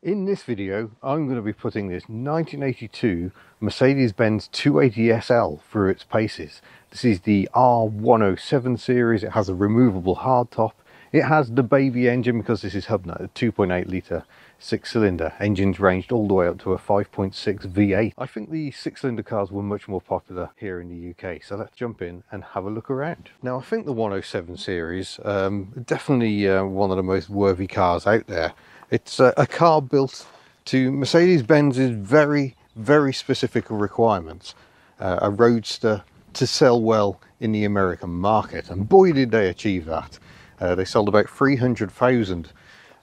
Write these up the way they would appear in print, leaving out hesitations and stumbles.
In this video, I'm going to be putting this 1982 Mercedes-Benz 280 SL through its paces. This is the R107 series. It has a removable hardtop. It has the baby engine because this is Hubnut, a 2.8 litre 6-cylinder. Engines ranged all the way up to a 5.6 V8. I think the 6-cylinder cars were much more popular here in the UK, so let's jump in and have a look around. Now, I think the 107 series, definitely one of the most worthy cars out there. It's a car built to Mercedes-Benz's very, very specific requirements. A roadster to sell well in the American market, and boy did they achieve that. They sold about 300,000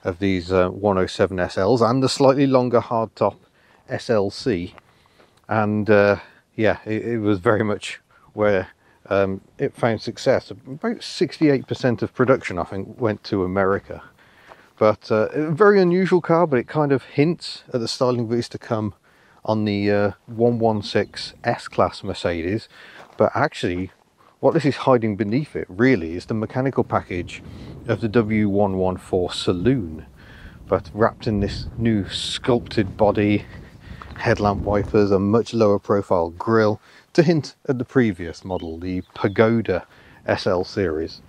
of these 107 SLs and the slightly longer hardtop SLC, and yeah, it was very much where it found success. About 68% of production, I think, went to America. But a very unusual car, but it kind of hints at the styling that is to come on the 116 S-Class Mercedes. But actually, what this is hiding beneath it really is the mechanical package of the W114 Saloon, but wrapped in this new sculpted body, headlamp wipers, a much lower profile grille, to hint at the previous model, the Pagoda SL series.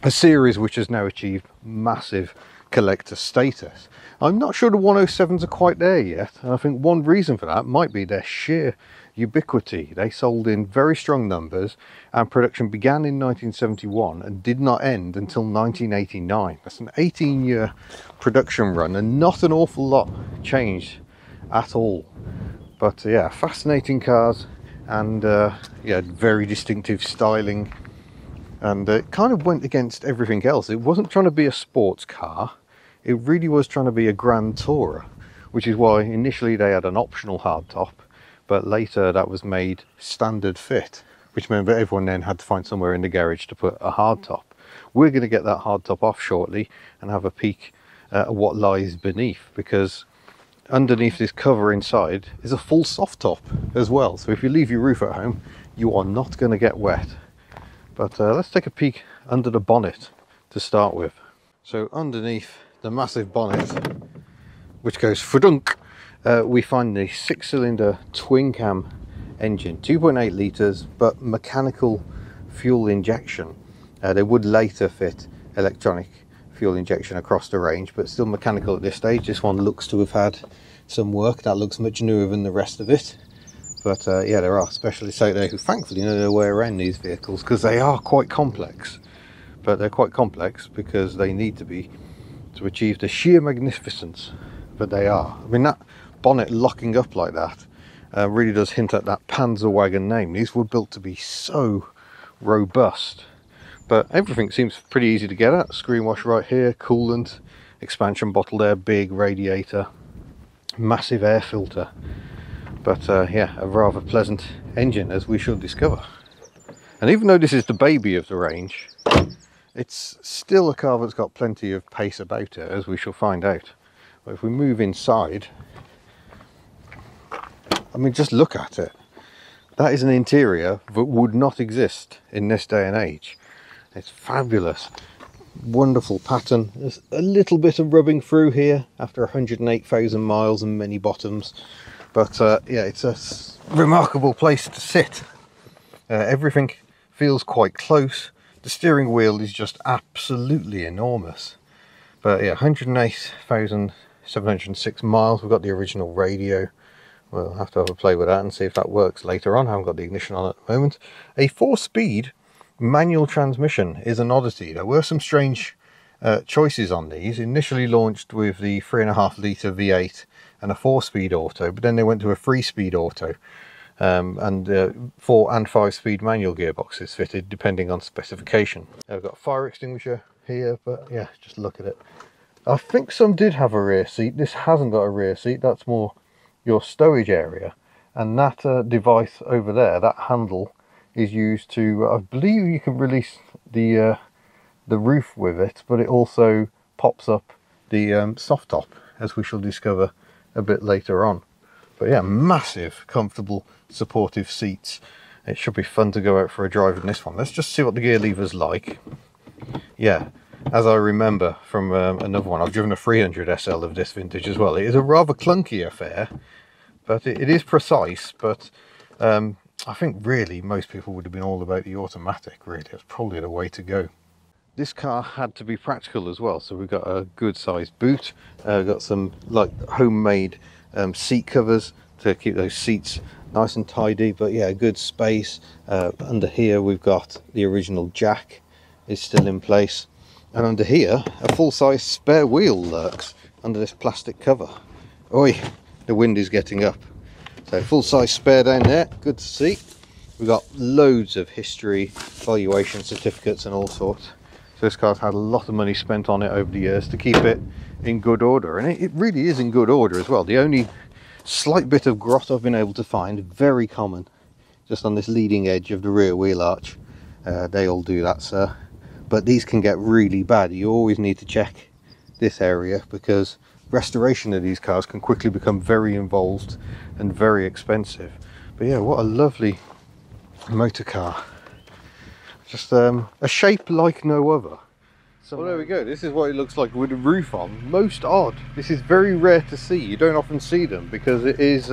A series which has now achieved massive collector status. I'm not sure the 107s are quite there yet, and I think one reason for that might be their sheer ubiquity. They sold in very strong numbers, and production began in 1971 and did not end until 1989. That's an 18-year production run, and not an awful lot changed at all. But yeah, fascinating cars, and yeah, very distinctive styling, and it kind of went against everything else. It wasn't trying to be a sports car, it really was trying to be a grand tourer, which is why initially they had an optional hardtop, but later that was made standard fit, which meant that everyone then had to find somewhere in the garage to put a hardtop. We're going to get that hardtop off shortly and have a peek at what lies beneath, because underneath this cover inside is a full soft top as well, so if you leave your roof at home you are not going to get wet. But let's take a peek under the bonnet to start with. So underneath the massive bonnet, which goes fudunk, we find the 6-cylinder twin cam engine, 2.8 litres, but mechanical fuel injection. They would later fit electronic fuel injection across the range, but still mechanical at this stage. This one looks to have had some work. That looks much newer than the rest of it. But yeah, there are specialists out there who thankfully know their way around these vehicles, because they are quite complex. But they're quite complex because they need to be to achieve the sheer magnificence that they are. I mean, that bonnet locking up like that really does hint at that Panzer wagon name. These were built to be so robust. But everything seems pretty easy to get at. Screen wash right here, coolant, expansion bottle there, big radiator, massive air filter. But yeah, a rather pleasant engine, as we shall discover. And even though this is the baby of the range, it's still a car that's got plenty of pace about it, as we shall find out. But if we move inside, I mean, just look at it. That is an interior that would not exist in this day and age. It's fabulous. Wonderful pattern. There's a little bit of rubbing through here after 108,000 miles and many bottoms. But yeah, it's a remarkable place to sit. Everything feels quite close. The steering wheel is just absolutely enormous. But yeah, 108,706 miles. We've got the original radio. We'll have to have a play with that and see if that works later on. I haven't got the ignition on at the moment. A 4-speed manual transmission is an oddity. There were some strange choices on these. Initially launched with the 3.5 litre V8 and a 4-speed auto, but then they went to a 3-speed auto, and 4 and 5-speed manual gearboxes fitted depending on specification. I've got a fire extinguisher here, but yeah, just look at it. I think some did have a rear seat. This hasn't got a rear seat. That's more your stowage area, and that device over there, that handle, is used to, I believe you can release the roof with it, but it also pops up the soft top, as we shall discover a bit later on. But yeah, massive, comfortable, supportive seats. It should be fun to go out for a drive in this one. Let's just see what the gear lever's like. Yeah, as I remember from another one. I've driven a 300 SL of this vintage as well. It is a rather clunky affair, but it is precise. But I think really most people would have been all about the automatic. Really, it's probably the way to go. This car had to be practical as well, so we've got a good sized boot, got some like homemade seat covers to keep those seats nice and tidy, but yeah, good space. Under here we've got the original jack is still in place, and under here a full-size spare wheel lurks under this plastic cover. Oi, the wind is getting up. So full-size spare down there, good to see. We've got loads of history, valuation certificates and all sorts. So this car's had a lot of money spent on it over the years to keep it in good order, and it really is in good order as well. The only slight bit of grot I've been able to find, very common, just on this leading edge of the rear wheel arch. They all do that, sir. But these can get really bad. You always need to check this area, because restoration of these cars can quickly become very involved and very expensive. But yeah, what a lovely motor car. Just a shape like no other. So well, there we go. This is what it looks like with a roof on. Most odd. This is very rare to see. You don't often see them because it is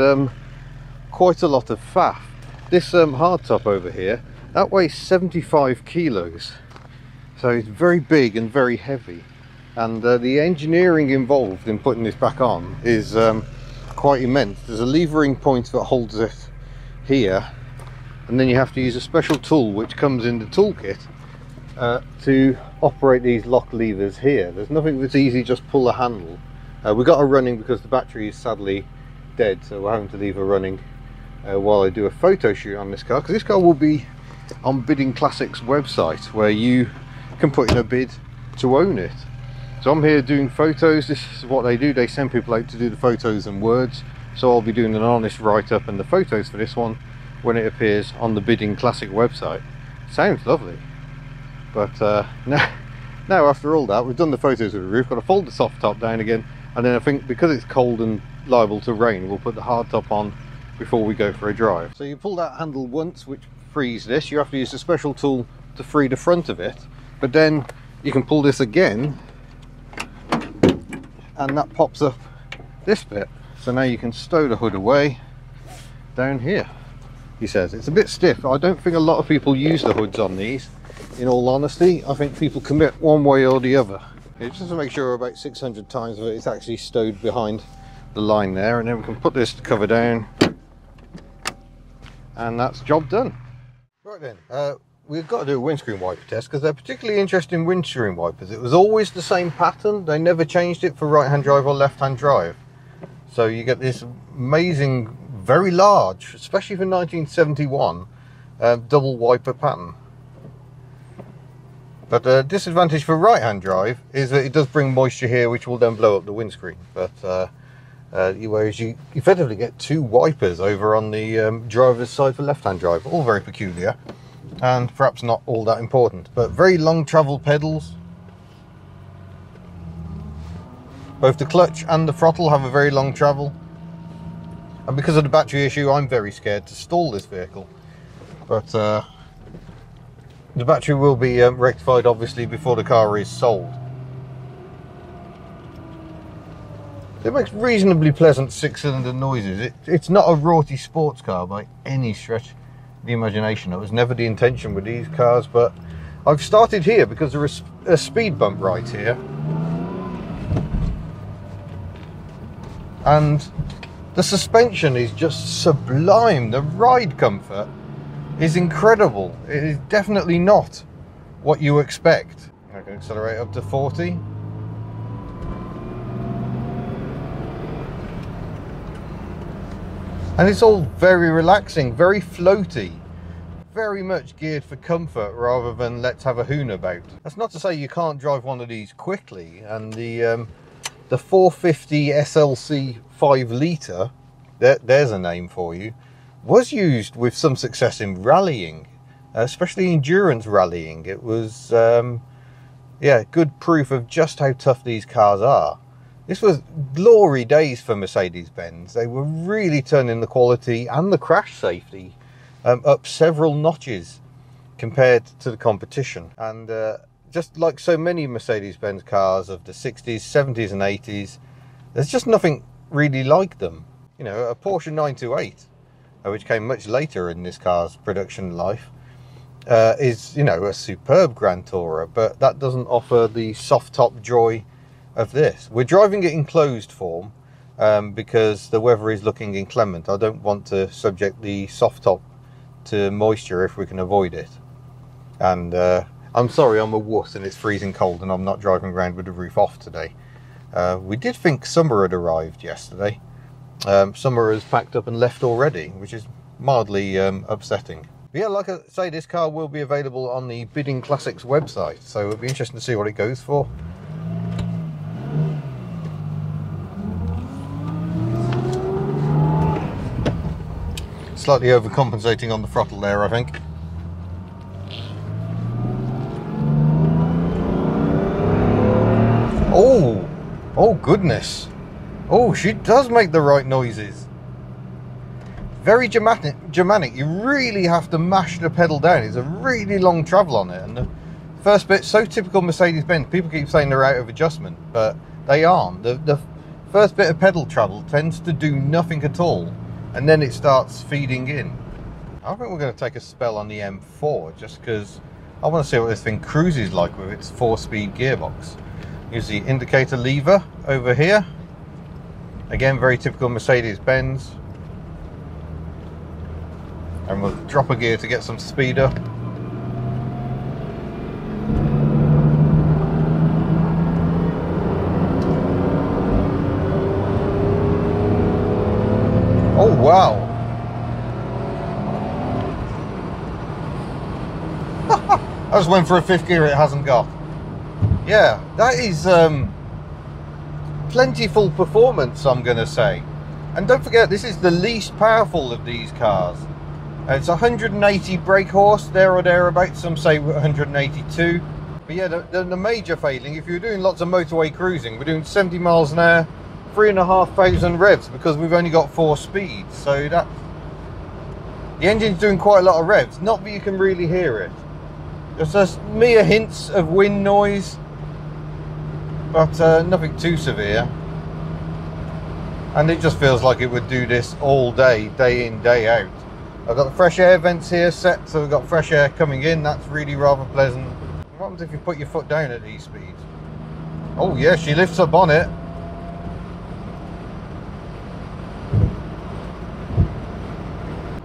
quite a lot of faff. This hardtop over here, that weighs 75 kilos. So it's very big and very heavy. And the engineering involved in putting this back on is quite immense. There's a levering point that holds it here, and then you have to use a special tool which comes in the toolkit to operate these lock levers here. There's nothing that's easy, just pull a handle. We got her running because the battery is sadly dead, so we're having to leave her running while I do a photo shoot on this car, because this car will be on Bidding Classics website, where you can put in a bid to own it. So I'm here doing photos. This is what they do, they send people out to do the photos and words, so I'll be doing an honest write-up and the photos for this one when it appears on the Bidding Classic website. Sounds lovely. But now after all that, we've done the photos of the roof, got to fold the soft top down again, and then I think because it's cold and liable to rain, we'll put the hard top on before we go for a drive. So you pull that handle once, which frees this. You have to use a special tool to free the front of it, but then you can pull this again and that pops up this bit. So now you can stow the hood away down here. He says it's a bit stiff. I don't think a lot of people use the hoods on these, in all honesty. I think people commit one way or the other. It's just to make sure about 600 times of it, it's actually stowed behind the line there, and then we can put this cover down and that's job done. Right then, we've got to do a windscreen wiper test, because they're particularly interesting windscreen wipers. It was always the same pattern. They never changed it for right hand drive or left hand drive. So you get this amazing, very large, especially for 1971, double wiper pattern. But the disadvantage for right hand drive is that it does bring moisture here, which will then blow up the windscreen. But whereas you effectively get two wipers over on the driver's side for left hand drive. All very peculiar and perhaps not all that important, but very long travel pedals. Both the clutch and the throttle have a very long travel, and because of the battery issue I'm very scared to stall this vehicle. But the battery will be rectified obviously before the car is sold. It makes reasonably pleasant 6-cylinder noises. It's not a raughty sports car by any stretch of the imagination. It was never the intention with these cars, but I've started here because there is a speed bump right here, and the suspension is just sublime. The ride comfort is incredible. It is definitely not what you expect. I can accelerate up to 40. And it's all very relaxing, very floaty, very much geared for comfort rather than let's have a hoon about. That's not to say you can't drive one of these quickly, and the 450 SLC 5 litre, there's a name for you, was used with some success in rallying, especially endurance rallying. It was, yeah, good proof of just how tough these cars are. This was glory days for Mercedes-Benz. They were really turning the quality and the crash safety up several notches compared to the competition. And just like so many Mercedes-Benz cars of the 60s, 70s and 80s, there's just nothing really like them. You know, a Porsche 928, which came much later in this car's production life, is, you know, a superb Grand Tourer, but that doesn't offer the soft top joy of this. We're driving it in closed form because the weather is looking inclement. I don't want to subject the soft top to moisture if we can avoid it. And I'm sorry, I'm a wuss and it's freezing cold and I'm not driving around with the roof off today. We did think summer had arrived yesterday. Summer has packed up and left already, which is mildly upsetting. But yeah, like I say, this car will be available on the Bidding Classics website, so it'll be interesting to see what it goes for. Slightly overcompensating on the throttle there, I think. Oh goodness. Oh, she does make the right noises. Very Germanic. You really have to mash the pedal down. It's a really long travel on it. And the first bit, so typical Mercedes-Benz. People keep saying they're out of adjustment, but they aren't. The first bit of pedal travel tends to do nothing at all, and then it starts feeding in. I think we're going to take a spell on the M4 just because I want to see what this thing cruises like with its 4-speed gearbox. Use the indicator lever over here. Again, very typical Mercedes-Benz. And we'll drop a gear to get some speed up. Oh wow. I just went for a 5th gear it hasn't got. Yeah, that is plentiful performance, I'm going to say. And don't forget, this is the least powerful of these cars. It's 180 brake horse, there or thereabouts. Some say 182. But yeah, the major failing, if you're doing lots of motorway cruising, we're doing 70 miles an hour, 3,500 revs, because we've only got 4 speeds. So that the engine's doing quite a lot of revs. Not that you can really hear it. There's just mere hints of wind noise, but nothing too severe. And it just feels like it would do this all day, day in, day out. I've got the fresh air vents here set, so we've got fresh air coming in. That's really rather pleasant. What happens if you put your foot down at these speeds? Oh yeah, she lifts her bonnet.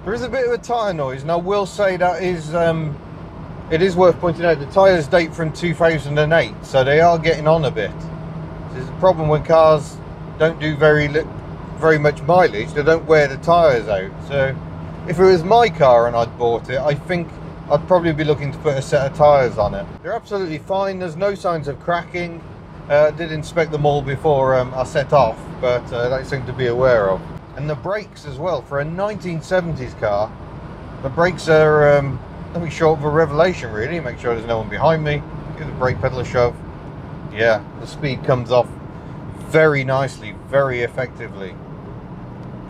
There is a bit of a tyre noise, and I will say that is it is worth pointing out the tyres date from 2008, so they are getting on a bit. There's a problem when cars don't do very much mileage. They don't wear the tyres out. So if it was my car and I'd bought it, I think I'd probably be looking to put a set of tyres on it. They're absolutely fine. There's no signs of cracking. Did inspect them all before I set off, but they seem to be aware of. And the brakes as well, for a 1970s car, the brakes are nothing short of a revelation really. Make sure there's no one behind me. Give the brake pedal a shove. Yeah, the speed comes off very nicely, very effectively.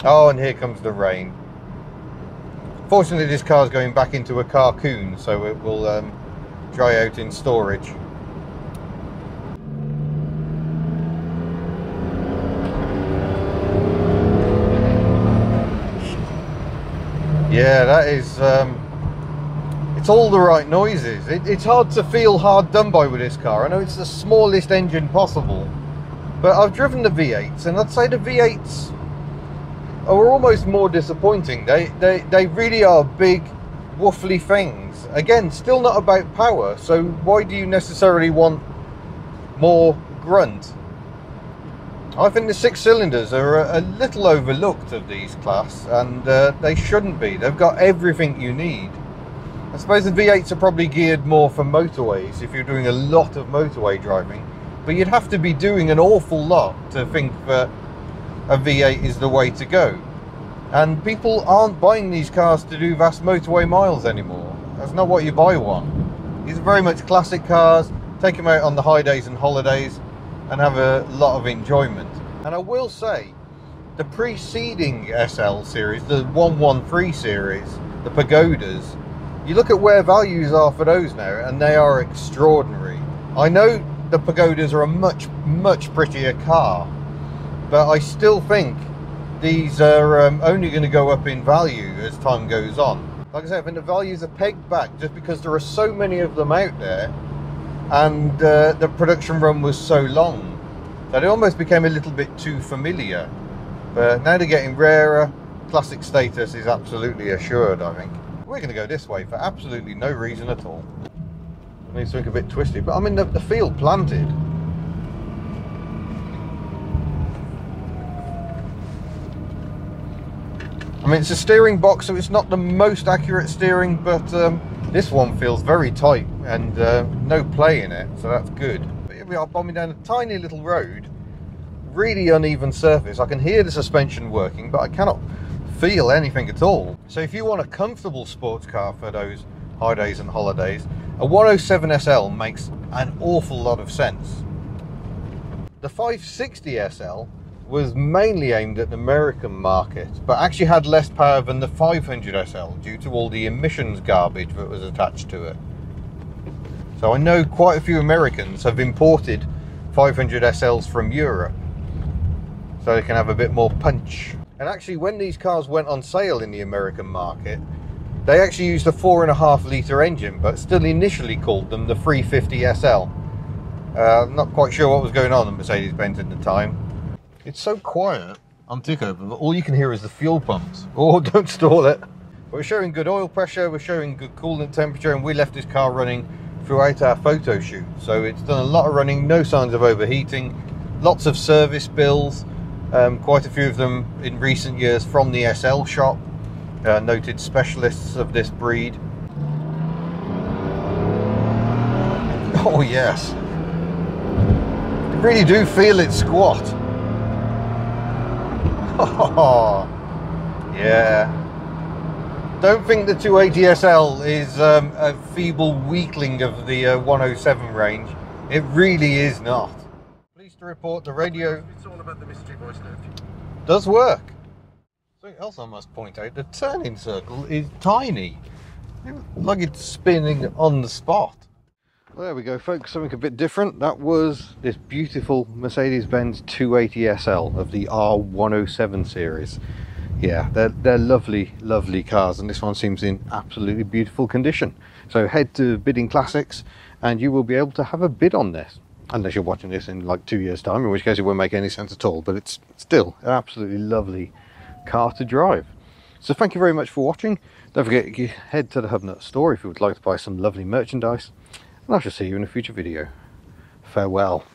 Oh, and here comes the rain. Fortunately, this car's going back into a carcoon, so it will dry out in storage. Yeah, that is it's all the right noises. It's hard to feel hard done by with this car. I know it's the smallest engine possible, but I've driven the V8s, and I'd say the V8s are almost more disappointing. They really are big, woofly things. Again, still not about power, so why do you necessarily want more grunt? I think the 6 cylinders are a little overlooked of these class, and they shouldn't be. They've got everything you need. I suppose the V8s are probably geared more for motorways if you're doing a lot of motorway driving, but you'd have to be doing an awful lot to think that a V8 is the way to go. And people aren't buying these cars to do vast motorway miles anymore. That's not what you buy one. These are very much classic cars. Take them out on the high days and holidays and have a lot of enjoyment. And I will say, the preceding SL series, the 113 series, the Pagodas, you look at where values are for those now, and they are extraordinary. I know the Pagodas are a much prettier car, but I still think these are only going to go up in value as time goes on. Like I said, I think the values are pegged back just because there are so many of them out there, and the production run was so long that it almost became a little bit too familiar. But now they're getting rarer. Classic status is absolutely assured, I think. We're going to go this way for absolutely no reason at all. I need something a bit twisty, but I'm in the field planted. I mean, it's a steering box, so it's not the most accurate steering, but this one feels very tight and no play in it, so that's good. But here we are bombing down a tiny little road, really uneven surface. I can hear the suspension working, but I cannot feel anything at all. So if you want a comfortable sports car for those high days and holidays, a 107 SL makes an awful lot of sense. The 560 SL was mainly aimed at the American market, but actually had less power than the 500 SL due to all the emissions garbage that was attached to it. So I know quite a few Americans have imported 500 SLs from Europe so they can have a bit more punch. And actually, when these cars went on sale in the American market, they actually used a 4.5 litre engine, but still initially called them the 350 SL. Not quite sure what was going on at Mercedes-Benz at the time. It's so quiet on tickover that all you can hear is the fuel pumps. Oh, don't stall it. We're showing good oil pressure, we're showing good coolant temperature, and we left this car running throughout our photo shoot. So it's done a lot of running, no signs of overheating, lots of service bills, quite a few of them in recent years from the SL shop, noted specialists of this breed. Oh yes, you really do feel it squat. Oh, yeah. Don't think the 280 SL is a feeble weakling of the 107 range. It really is not. Pleased to report the radio... It's all about the mystery voice now. Does work. Something else I must point out, the turning circle is tiny. Like it's spinning on the spot. Well, there we go, folks, something a bit different. That was this beautiful Mercedes-Benz 280 SL of the R107 series. Yeah, they're lovely, lovely cars, and this one seems in absolutely beautiful condition. So head to Bidding Classics and you will be able to have a bid on this. Unless you're watching this in like 2 years' time, in which case it won't make any sense at all, but it's still an absolutely lovely car to drive. So thank you very much for watching. Don't forget to head to the Hubnut store if you would like to buy some lovely merchandise. And I shall see you in a future video. Farewell.